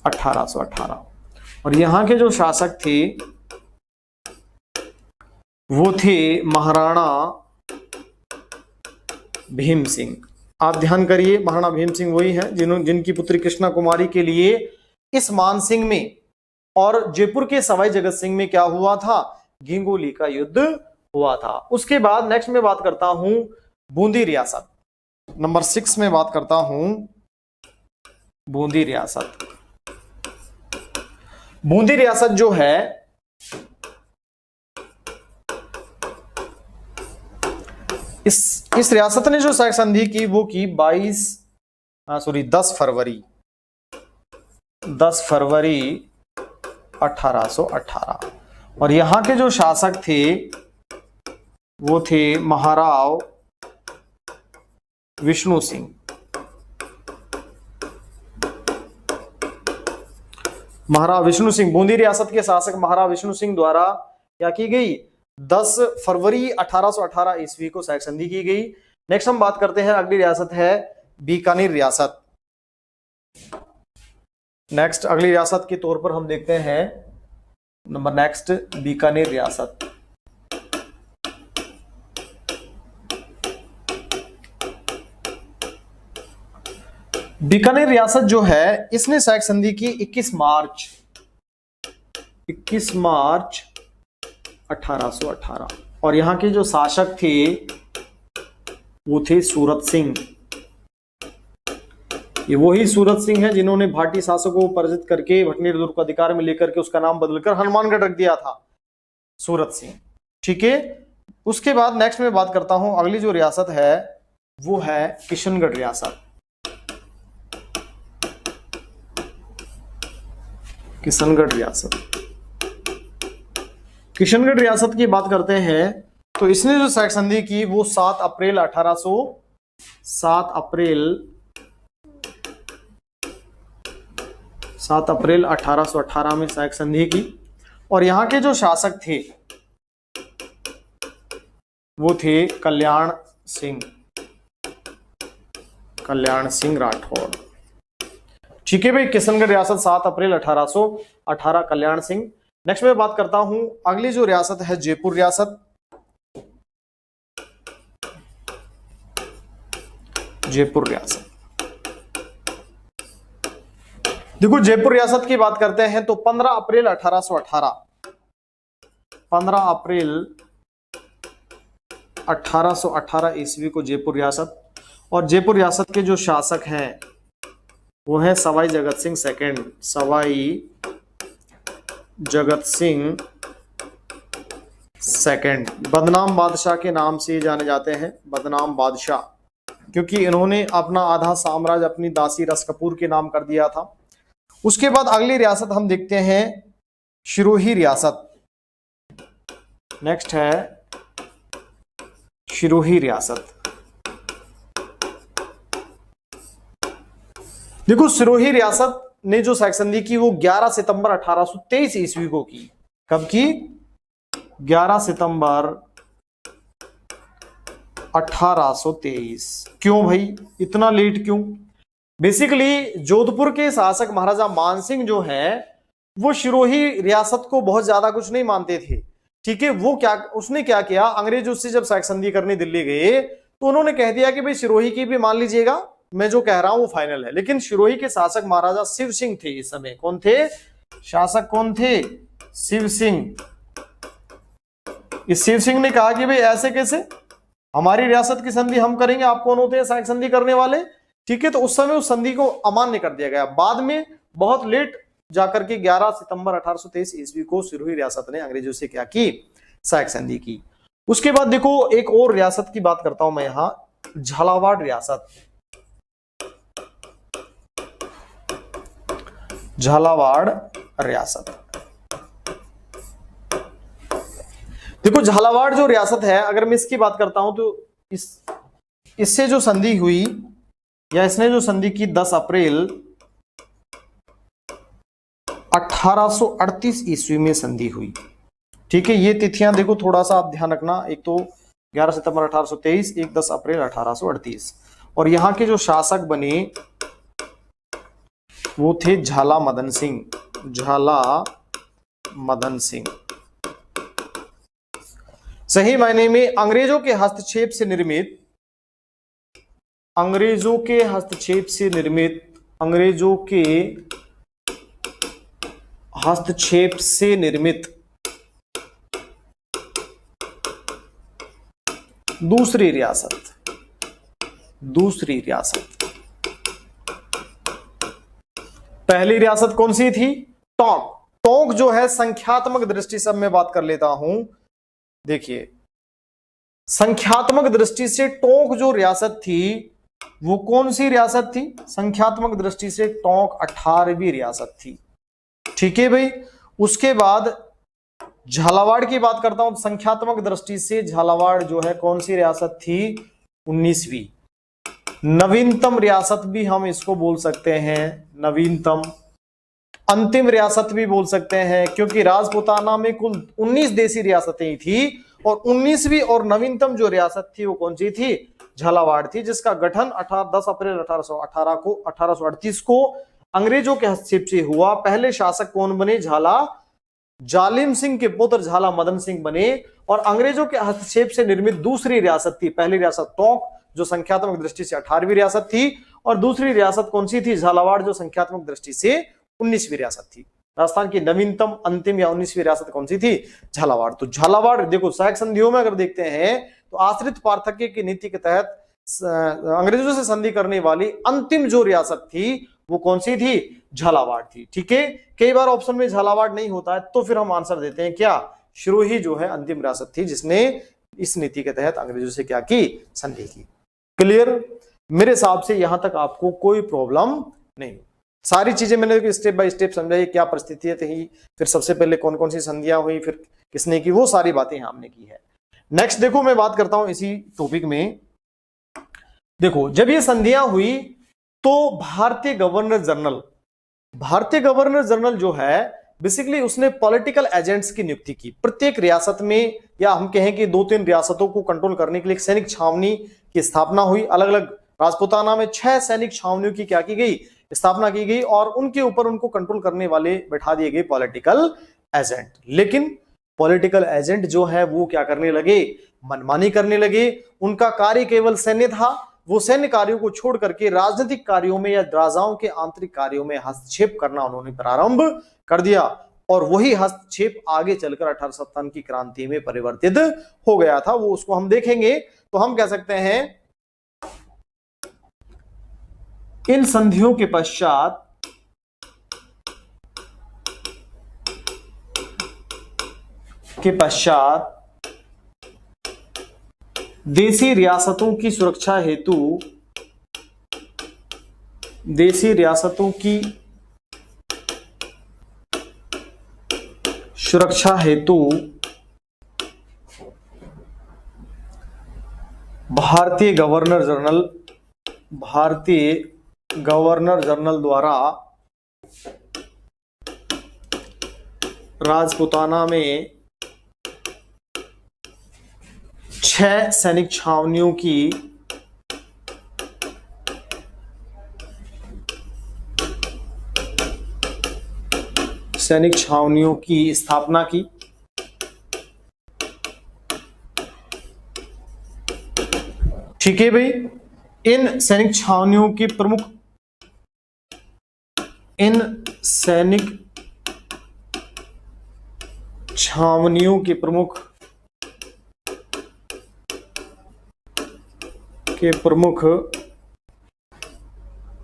1818। और यहां के जो शासक थे वो थे महाराणा भीम सिंह। आप ध्यान करिए, महाराणा भीम सिंह वही हैं जिनकी पुत्री कृष्णा कुमारी के लिए इस मानसिंह में और जयपुर के सवाई जगत सिंह में क्या हुआ था, घिंगोली का युद्ध हुआ था। उसके बाद नेक्स्ट में बात करता हूं बूंदी रियासत। नंबर 6 में बात करता हूं बूंदी रियासत। बूंदी रियासत जो है इस रियासत ने जो सहायक संधि की वो की 10 फरवरी 1818। और यहां के जो शासक थे वो थे महाराव विष्णु सिंह। महाराज विष्णु सिंह, बूंदी रियासत के शासक महाराज विष्णु सिंह द्वारा क्या की गई, 10 फरवरी 1818 ईस्वी को सहायक संधि की गई। नेक्स्ट हम बात करते हैं, अगली रियासत है बीकानेर रियासत। नेक्स्ट अगली रियासत के तौर पर हम देखते हैं नंबर नेक्स्ट बीकानेर रियासत। बीकानेर रियासत जो है इसने सहायक संधि की 21 मार्च 1818 और यहां के जो शासक थे वो थे सूरत सिंह। ये वही सूरत सिंह है जिन्होंने भाटी शासकों को पराजित करके भटनेर दुर्ग को अधिकार में लेकर के उसका नाम बदलकर हनुमानगढ़ रख दिया था, सूरत सिंह। ठीक है, उसके बाद नेक्स्ट में बात करता हूं, अगली जो रियासत है वो है किशनगढ़ रियासत। किशनगढ़ रियासत, किशनगढ़ रियासत की बात करते हैं तो इसने जो सहायक संधि की वो 7 अप्रैल 1818 में सहायक संधि की। और यहां के जो शासक थे वो थे कल्याण सिंह राठौड़। ठीक है भाई, किशनगढ़ रियासत 7 अप्रैल 1818, कल्याण सिंह। नेक्स्ट में बात करता हूं, अगली जो रियासत है जयपुर रियासत। जयपुर रियासत, देखो जयपुर रियासत की बात करते हैं तो 15 अप्रैल 1818 ईस्वी को जयपुर रियासत। और जयपुर रियासत के जो शासक हैं वो है सवाई जगत सिंह सेकंड, सवाई जगत सिंह सेकंड। बदनाम बादशाह के नाम से जाने जाते हैं, बदनाम बादशाह, क्योंकि इन्होंने अपना आधा साम्राज्य अपनी दासी रस कपूर के नाम कर दिया था। उसके बाद अगली रियासत हम देखते हैं सिरोही रियासत। नेक्स्ट है सिरोही रियासत। देखो सिरोही रियासत ने जो सहायक संधि की वो 11 सितंबर 1823 ईस्वी को की। कब की? 11 सितंबर 1823। क्यों भाई इतना लेट क्यों? बेसिकली जोधपुर के शासक महाराजा मानसिंह जो है वो सिरोही रियासत को बहुत ज्यादा कुछ नहीं मानते थे। ठीक है, उसने क्या किया, अंग्रेजों से जब सहायक संधि करने दिल्ली गए तो उन्होंने कह दिया कि भाई सिरोही की भी मान लीजिएगा, मैं जो कह रहा हूं वो फाइनल है। लेकिन सिरोही के शासक महाराजा शिव सिंह थे इस समय। कौन थे? शासक कौन थे? शिव सिंह। इस शिव सिंह ने कहा कि भाई ऐसे कैसे, हमारी रियासत की संधि हम करेंगे, आप कौन होते हैं सहायक संधि करने वाले? ठीक है, तो उस समय उस संधि को अमान्य कर दिया गया। बाद में बहुत लेट जाकर के 11 सितंबर 1823 ईस्वी को सिरोही रियासत ने अंग्रेजों से क्या की? सहायक संधि की। उसके बाद देखो एक और रियासत की बात करता हूं मैं यहां, झालावाड़ रियासत। झालावाड़ रियासत, देखो झालावाड़ जो रियासत है, अगर मैं इसकी बात करता हूं तो इससे जो संधि हुई या इसने जो संधि की 10 अप्रैल 1838 ईस्वी में संधि हुई। ठीक है, ये तिथियां देखो थोड़ा सा आप ध्यान रखना, एक तो 11 सितंबर 1823, एक 10 अप्रैल 1838। और यहां के जो शासक बने वो थे झाला मदन सिंह। सही मायने में अंग्रेजों के हस्तक्षेप से निर्मित दूसरी रियासत। पहली रियासत कौन सी थी? टोंक जो है संख्यात्मक दृष्टि से मैं बात कर लेता हूं। देखिए संख्यात्मक दृष्टि से टोंक जो रियासत थी वो कौन सी रियासत थी? संख्यात्मक दृष्टि से टोंक 18वीं रियासत थी। ठीक है भाई, उसके बाद झालावाड़ की बात करता हूं। संख्यात्मक दृष्टि से झालावाड़ जो है कौन सी रियासत थी? 19वीं। नवीनतम रियासत भी हम इसको बोल सकते हैं, नवीनतम। अंतिम रियासत भी बोल सकते हैं, क्योंकि राजपूताना में कुल 19 देसी रियासतें थी और 19वीं और नवीनतम जो रियासत थी वो कौन सी थी? झालावाड़ थी, जिसका गठन 10 अप्रैल 1838 को अंग्रेजों के हस्तक्षेप से हुआ। पहले शासक कौन बने? झाला जालिम सिंह के पुत्र झाला मदन सिंह बने और अंग्रेजों के हस्तक्षेप से निर्मित दूसरी रियासत थी। पहली रियासत टोंक जो संख्यात्मक दृष्टि से 18वीं रियासत थी और दूसरी रियासत कौन सी थी? झालावाड़ जो संख्यात्मक दृष्टि से 19वीं रियासत थी। राजस्थान की नवीनतम अंतिम या 19वीं रियासत कौन सी थी? झालावाड़। तो झालावाड़ देखो सहायक संधियों में अगर देखते हैं तो आश्रित पार्थक्य की नीति के तहत अंग्रेजों से संधि करने वाली अंतिम जो रियासत थी वो कौन सी थी? झालावाड़ थी। ठीक है, कई बार ऑप्शन में झालावाड़ नहीं होता है तो फिर हम आंसर देते हैं क्या? सिरोही जो है अंतिम रियासत थी जिसने इस नीति के तहत अंग्रेजों से क्या की? संधि की। क्लियर? मेरे हिसाब से यहां तक आपको कोई प्रॉब्लम नहीं। सारी चीजें मैंने स्टेप बाय स्टेप समझाई, क्या परिस्थितियां थी, फिर सबसे पहले कौन कौन सी संधियां हुई, फिर किसने की, वो सारी बातें हमने की है। नेक्स्ट देखो मैं बात करता हूं इसी टॉपिक में। देखो जब ये संधियां हुई तो भारतीय गवर्नर जनरल जो है बेसिकली उसने पॉलिटिकल एजेंट्स की नियुक्ति की। प्रत्येक रियासत में या हम कहें कि 2-3 रियासतों को कंट्रोल करने के लिए एक सैनिक छावनी की स्थापना हुई। अलग अलग राजपूताना में 6 सैनिक छावनियों की क्या की गई? स्थापना की गई और उनके ऊपर उनको कंट्रोल करने वाले बैठा दिए गए पॉलिटिकल एजेंट। लेकिन पॉलिटिकल एजेंट जो है वो क्या करने लगे? मनमानी करने लगे। उनका कार्य केवल सैन्य था, वो सैन्य कार्यों को छोड़ करके राजनीतिक कार्यों में या राजाओं के आंतरिक कार्यों में हस्तक्षेप करना उन्होंने प्रारंभ कर दिया और वही हस्तक्षेप आगे चलकर 1857 की क्रांति में परिवर्तित हो गया था। वो उसको हम देखेंगे तो हम कह सकते हैं इन संधियों के पश्चात देसी रियासतों की सुरक्षा हेतु भारतीय गवर्नर जनरल द्वारा राजपूताना में 6 सैनिक छावनियों की स्थापना की। ठीक है भाई, इन सैनिक छावनियों के प्रमुख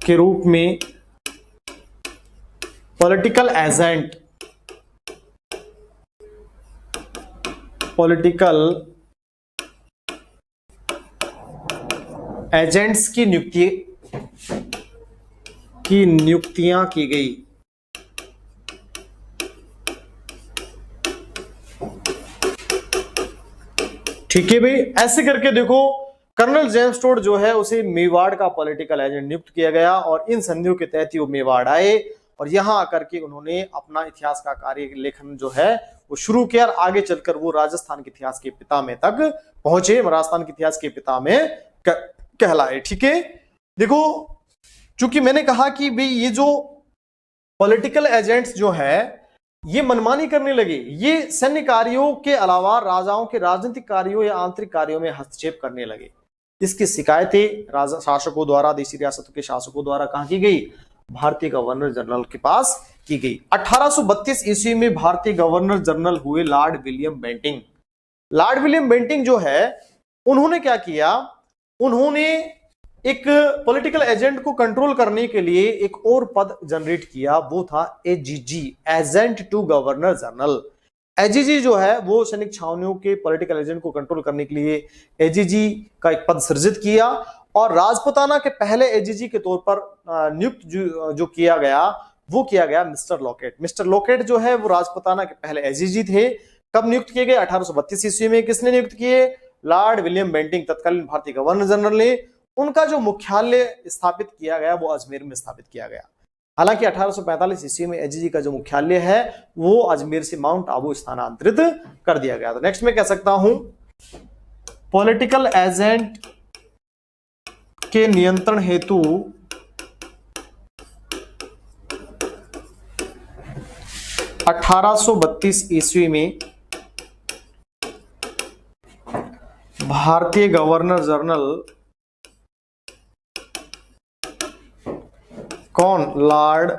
के रूप में पॉलिटिकल एजेंट्स की नियुक्तियां की गई। ठीक है भाई, ऐसे करके देखो कर्नल जेम्स टोड जो है उसे मेवाड़ का पॉलिटिकल एजेंट नियुक्त किया गया और इन संधियों के तहत ही वो मेवाड़ आए और यहां आकर के उन्होंने अपना इतिहास का कार्य लेखन जो है वो शुरू किया और आगे चलकर वो राजस्थान के इतिहास के पिता में तक पहुंचे, राजस्थान के इतिहास के पिता में कहलाए। ठीक है, देखो चूंकि मैंने कहा कि भाई ये जो पॉलिटिकल एजेंट्स जो है ये मनमानी करने लगे, ये सैन्य कार्यों के अलावा राजाओं के राजनीतिक कार्यों या आंतरिक कार्यों में हस्तक्षेप करने लगे। इसकी शिकायतें शासकों द्वारा, देशी रियासतों के शासकों द्वारा कहां की गई? भारतीय गवर्नर जनरल के पास की गई। 1832 ईस्वी में भारतीय गवर्नर जनरल हुए लॉर्ड विलियम बेंटिंक जो है उन्होंने क्या किया? उन्होंने एक पॉलिटिकल एजेंट को कंट्रोल करने के लिए एक और पद जनरेट किया, वो था AGG, agent to governor general. AGG जो है वो सैनिक छावनियों के पॉलिटिकल एजेंट को कंट्रोल करने के लिए एजीजी का एक पद सृजित किया और राजपूताना के पहले एजीजी के तौर पर नियुक्त जो किया गया वो किया गया मिस्टर लॉकेट जो है वो राजपूताना के पहले एजीजी थे। कब नियुक्त किए गए? 1832 ईस्वी में। किसने नियुक्त किए? लॉर्ड विलियम बेंटिंक, तत्कालीन भारतीय गवर्नर जनरल ने। उनका जो मुख्यालय स्थापित किया गया वो अजमेर में स्थापित किया गया। हालांकि 1845 ईस्वी में एजीजी का जो मुख्यालय है वो अजमेर से माउंट आबू स्थानांतरित कर दिया गया। तो नेक्स्ट में कह सकता हूं पॉलिटिकल एजेंट के नियंत्रण हेतु 1832 ईस्वी में भारतीय गवर्नर जनरल कौन? लॉर्ड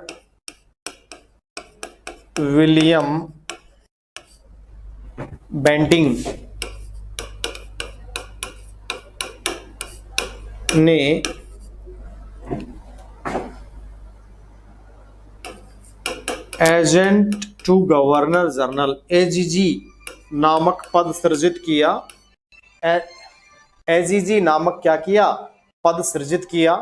विलियम बेंटिंग ने agent to governor general AGG नामक पद सृजित किया। एजीजी नामक क्या किया? पद सृजित किया।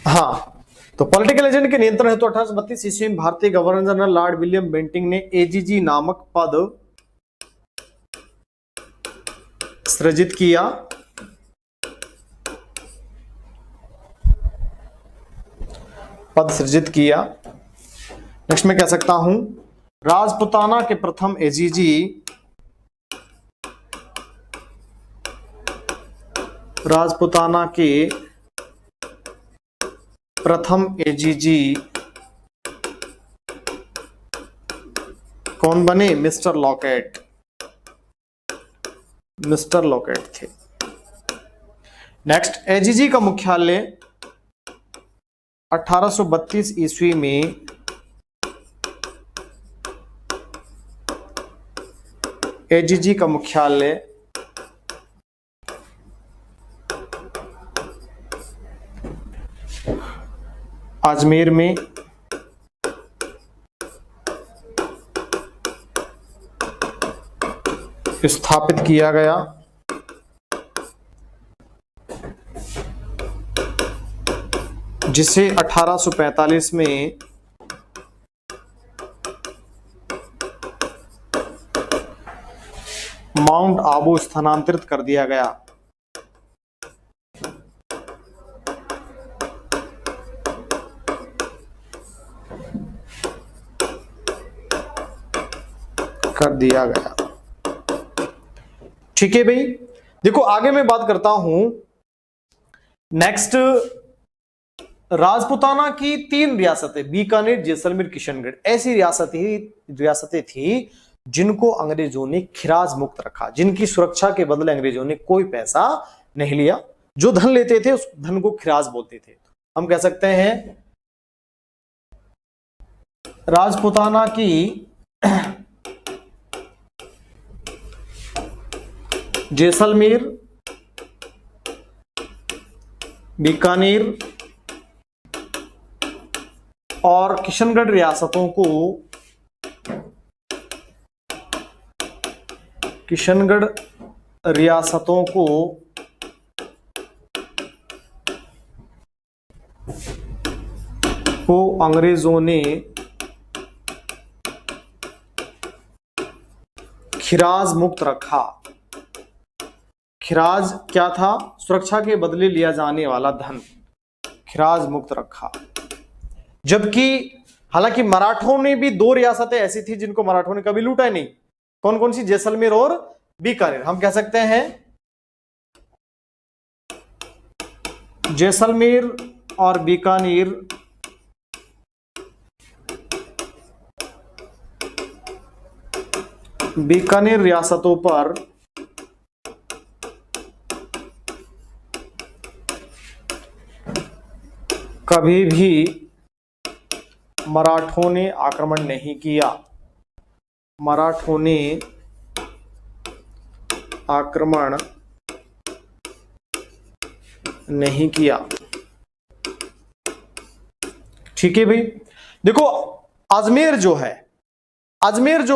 हाँ, तो पॉलिटिकल एजेंट के नियंत्रण हेतु 1832 ईस्वी में भारतीय governor general lord William Bentinck ने एजीजी नामक पद सृजित किया। पद सृजित किया। नेक्स्ट में कह सकता हूं राजपुताना के प्रथम एजीजी राजपुताना के प्रथम एजीजी कौन बने? Mister locket. मिस्टर लॉकेट थे। नेक्स्ट, एजीजी का मुख्यालय 1832 ईस्वी में एजीजी का मुख्यालय अजमेर में स्थापित किया गया। जिसे 1845 में माउंट आबू स्थानांतरित कर दिया गया। कर दिया गया। ठीक है भाई, देखो आगे मैं बात करता हूं। नेक्स्ट, राजपुताना की 3 रियासतें बीकानेर, जैसलमेर, किशनगढ़ ऐसी रियासतें थी जिनको अंग्रेजों ने खिराज मुक्त रखा, जिनकी सुरक्षा के बदले अंग्रेजों ने कोई पैसा नहीं लिया। जो धन लेते थे उस धन को खिराज बोलते थे। हम कह सकते हैं राजपुताना की जैसलमेर, बीकानेर और किशनगढ़ रियासतों को अंग्रेजों ने खिराज मुक्त रखा। खिराज क्या था? सुरक्षा के बदले लिया जाने वाला धन, खिराज मुक्त रखा। जबकि हालांकि मराठों ने भी 2 रियासतें ऐसी थी जिनको मराठों ने कभी लूटा ही नहीं। कौन कौन सी? जैसलमेर और बीकानेर। हम कह सकते हैं जैसलमेर और बीकानेर रियासतों पर कभी भी मराठों ने आक्रमण नहीं किया। मराठों ने आक्रमण नहीं किया। ठीक है भाई, देखो अजमेर जो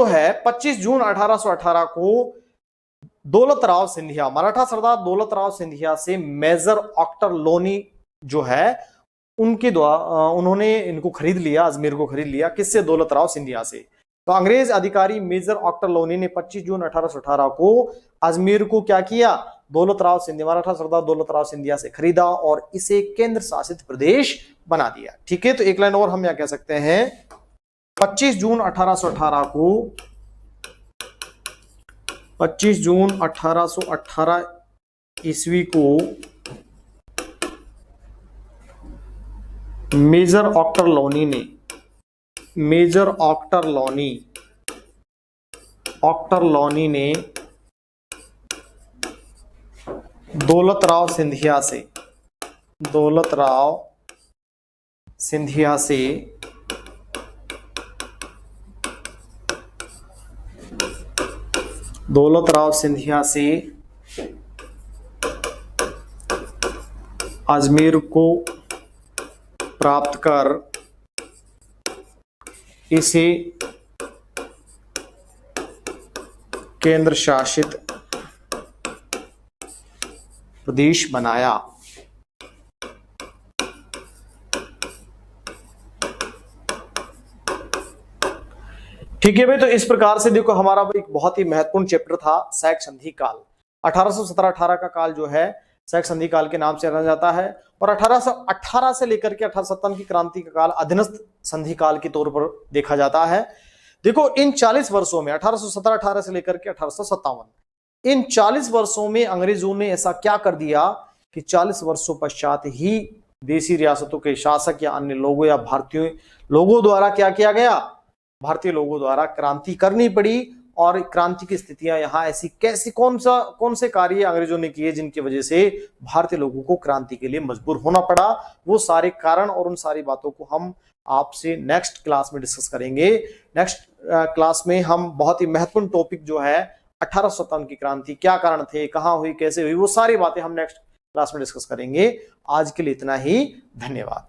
है 25 जून 1818 को दौलतराव सिंधिया, मराठा सरदार दौलतराव सिंधिया से मेजर ऑक्टर लोनी जो है उनके द्वारा उन्होंने इनको खरीद लिया, अजमेर को खरीद लिया। किससे? दौलतराव सिंधिया से। तो अंग्रेज अधिकारी मेजर ऑक्टर लोनी ने 25 जून 1818 को अजमेर को क्या किया? दौलतराव सिंधिया, मराठा सरदार दौलतराव सिंधिया से खरीदा और इसे केंद्र शासित प्रदेश बना दिया। ठीक है, तो एक लाइन और हम यहां कह सकते हैं, 25 जून 1818 को 25 जून 1818 ईस्वी को मेजर ऑक्टर लोनी ने, मेजर ऑक्टर लोनी ने दौलतराव सिंधिया से अजमेर को प्राप्त कर इसे केंद्र शासित प्रदेश बनाया। ठीक है भाई, तो इस प्रकार से देखो हमारा एक बहुत ही महत्वपूर्ण चैप्टर था सैक संधि काल। 1817-18 का काल जो है सैक संधि काल के नाम से जाना जाता है, और 1818 से लेकर के 1857 की क्रांति का काल अधीनस्थ संधि काल के तौर पर देखा जाता है। देखो इन 40 वर्षों में 1817-18 से लेकर के 1857, इन 40 वर्षों में अंग्रेजों ने ऐसा क्या कर दिया कि 40 वर्षों पश्चात ही देशी रियासतों के शासक या अन्य लोगों या भारतीय लोगों द्वारा क्या किया गया? भारतीय लोगों द्वारा क्रांति करनी पड़ी। और क्रांति की स्थितियां यहाँ ऐसी कैसी, कौन से कार्य अंग्रेजों ने किए जिनकी वजह से भारतीय लोगों को क्रांति के लिए मजबूर होना पड़ा, वो सारे कारण और उन सारी बातों को हम आपसे नेक्स्ट क्लास में डिस्कस करेंगे। नेक्स्ट क्लास में हम बहुत ही महत्वपूर्ण टॉपिक जो है 1857 की क्रांति, क्या कारण थे, कहां हुई, कैसे हुई, वो सारी बातें हम नेक्स्ट क्लास में डिस्कस करेंगे। आज के लिए इतना ही, धन्यवाद।